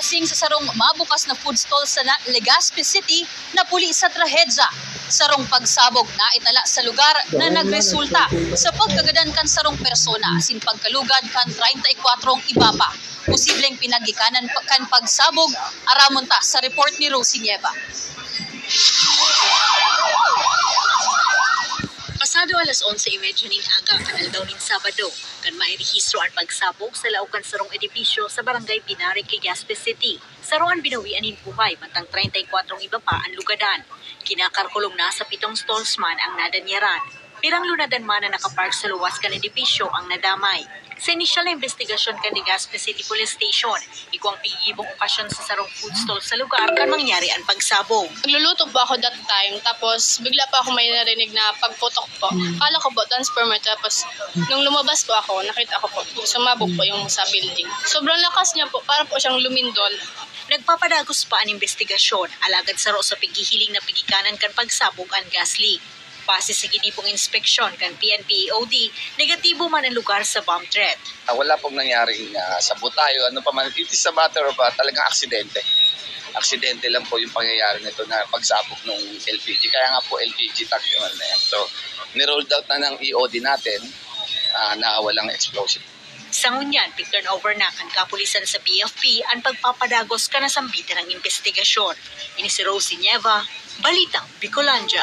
Gising sa sarong mabukas na food stall sa Legazpi City na puli sa trahedya. Sarong pagsabog na itala sa lugar na nagresulta sa pagkagadan kan sarong persona asin pagkalugad kan 34 iba pa. Posibleng pinagikanan kan pagsabog aramon ta sa report ni Rosie Nieva. Pasado alas 11:30 ning aga kanal daw ning Sabado kan mairehistro ang pagsabog sa laukan sarong edipisyo sa barangay Binari, Legazpi City. Saruan binawian nin buhay matang 34 iba pa ang lugadan. Kinakarkulong na sa 7 stalls man ang nadanyaran. Pirang lunadan man na nakapark sa luwas kan edipisyo ang nadamay. Sa inisyal na investigasyon kan Legazpi City Police Station, ikuang pigibong okasyon sa sarong food stall sa lugar kan mangyari ang pagsabog. Nagluluto po ako that time, tapos bigla pa ako may narinig na pagputok po. Kala ko po, transformer, tapos nung lumabas po ako, nakita ko po, sumabog po yung sa building. Sobrang lakas niya po, para po siyang lumindol. Nagpapadagos pa ang investigasyon, alagad saro sa pighihiling na pigikanan kan pagsabog ang gas leak. Base sa ginibong inspeksyon kan PNP-EOD, negatibo man ang lugar sa bomb threat. Wala pong nangyaring sabotayo, ano pa man. It is a matter of talagang aksidente. Aksidente lang po yung pangyayari nito na pagsabog ng LPG. Kaya nga po LPG tank naman na yan. So, ni-rolled out na ng EOD natin na walang explosion. Sa ngunyan, pig-turnover na kan kapulisan sa BFP ang pagpapadagos kanasambitan ng investigasyon. Ini si Rosie Nieva, Balitang Bicolandia.